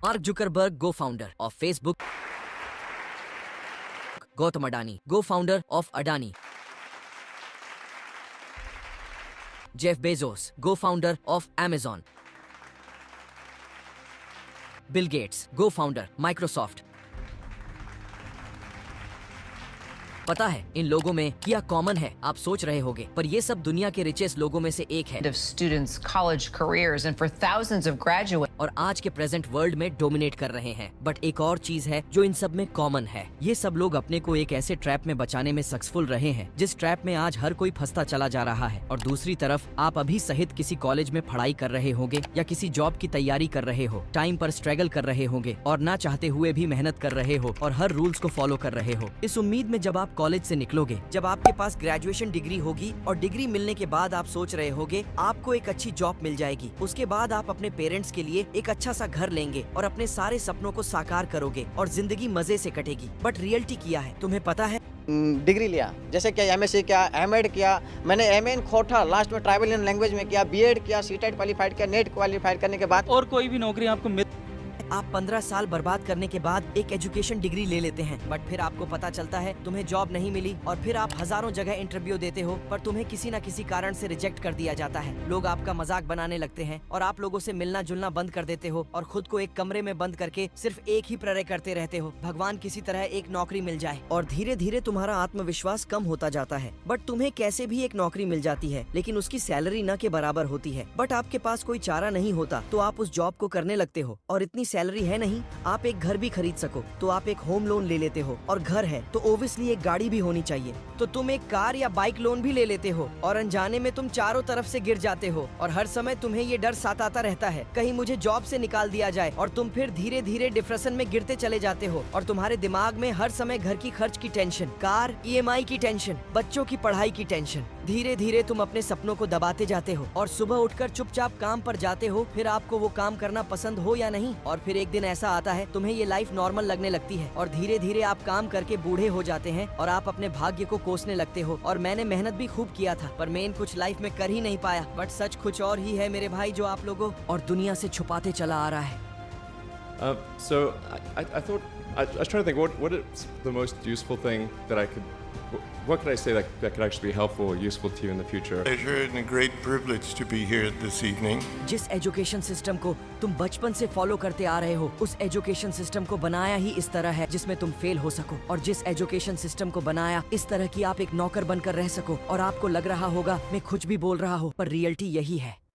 Mark Zuckerberg, co-founder of Facebook. Gautam Adani, co-founder of Adani. Jeff Bezos, co-founder of Amazon. Bill Gates, co-founder Microsoft. पता है इन लोगों में क्या common है? आप सोच रहे होंगे, पर ये सब दुनिया के रिचेस्ट लोगों में से एक है। Of students' college careers and for thousands of graduates. और आज के प्रेजेंट वर्ल्ड में डोमिनेट कर रहे हैं। बट एक और चीज है जो इन सब में कॉमन है। ये सब लोग अपने को एक ऐसे ट्रैप में बचाने में सक्सेसफुल रहे हैं जिस ट्रैप में आज हर कोई फंसता चला जा रहा है। और दूसरी तरफ आप अभी सहित किसी कॉलेज में पढ़ाई कर रहे होंगे या किसी जॉब की तैयारी कर रहे हो, टाइम पर स्ट्रगल कर रहे होंगे और ना चाहते हुए भी मेहनत कर रहे हो और हर रूल्स को फॉलो कर रहे हो, इस उम्मीद में जब आप कॉलेज से निकलोगे, जब आपके पास ग्रेजुएशन डिग्री होगी और डिग्री मिलने के बाद आप सोच रहे होगे आपको एक अच्छी जॉब मिल जाएगी, उसके बाद आप अपने पेरेंट्स के लिए एक अच्छा सा घर लेंगे और अपने सारे सपनों को साकार करोगे और जिंदगी मजे से कटेगी। बट रियलिटी क्या है तुम्हें पता है? डिग्री लिया, जैसे क्या एमएससी किया, एमएड किया, मैंने एमए खोटा, लास्ट में ट्राइबल इन लैंग्वेज में किया, बीएड किया, सीटेट क्वालिफाइड किया, नेट क्वालिफाइड करने के बाद और कोई भी नौकरी आपको मिल। आप 15 साल बर्बाद करने के बाद एक एजुकेशन डिग्री ले लेते हैं, बट फिर आपको पता चलता है तुम्हें जॉब नहीं मिली और फिर आप हजारों जगह इंटरव्यू देते हो पर तुम्हें किसी न किसी कारण से रिजेक्ट कर दिया जाता है। लोग आपका मजाक बनाने लगते हैं और आप लोगों से मिलना जुलना बंद कर देते हो और खुद को एक कमरे में बंद करके सिर्फ एक ही प्रेयर करते रहते हो, भगवान किसी तरह एक नौकरी मिल जाए। और धीरे धीरे तुम्हारा आत्मविश्वास कम होता जाता है। बट तुम्हें कैसे भी एक नौकरी मिल जाती है, लेकिन उसकी सैलरी न के बराबर होती है। बट आपके पास कोई चारा नहीं होता तो आप उस जॉब को करने लगते हो और इतनी सैलरी है नहीं आप एक घर भी खरीद सको तो आप एक होम लोन ले लेते हो, और घर है तो ओब्वियसली एक गाड़ी भी होनी चाहिए तो तुम एक कार या बाइक लोन भी ले लेते हो और अनजाने में तुम चारों तरफ से गिर जाते हो और हर समय तुम्हें ये डर सताता रहता है कहीं मुझे जॉब से निकाल दिया जाए, और तुम फिर धीरे धीरे डिप्रेशन में गिरते चले जाते हो और तुम्हारे दिमाग में हर समय घर की खर्च की टेंशन, कार ईएमआई की टेंशन, बच्चों की पढ़ाई की टेंशन। धीरे धीरे तुम अपने सपनों को दबाते जाते हो और सुबह उठकर चुपचाप काम पर जाते हो, फिर आपको वो काम करना पसंद हो या नहीं, और फिर एक दिन ऐसा आता है तुम्हें ये लाइफ नॉर्मल लगने लगती है और धीरे धीरे आप काम करके बूढ़े हो जाते हैं और आप अपने भाग्य को कोसने लगते हो। और मैंने मेहनत भी खूब किया था पर मेन कुछ लाइफ में कर ही नहीं पाया, बट सच कुछ और ही है मेरे भाई जो आप लोगों और दुनिया से छुपाते चला आ रहा है। So I thought I was trying to think what is the most useful thing that I could, what could I say that could actually be helpful or useful to you in the future? Pleasure and a great privilege to be here this evening. जिस education system को तुम बचपन से follow करते आ रहे हो उस education system को बनाया ही इस तरह है जिसमें तुम फेल हो सको, और जिस एजुकेशन सिस्टम को बनाया इस तरह की आप एक नौकर बनकर रह सको और आपको लग रहा होगा मैं कुछ भी बोल रहा हूँ पर रियलिटी यही है।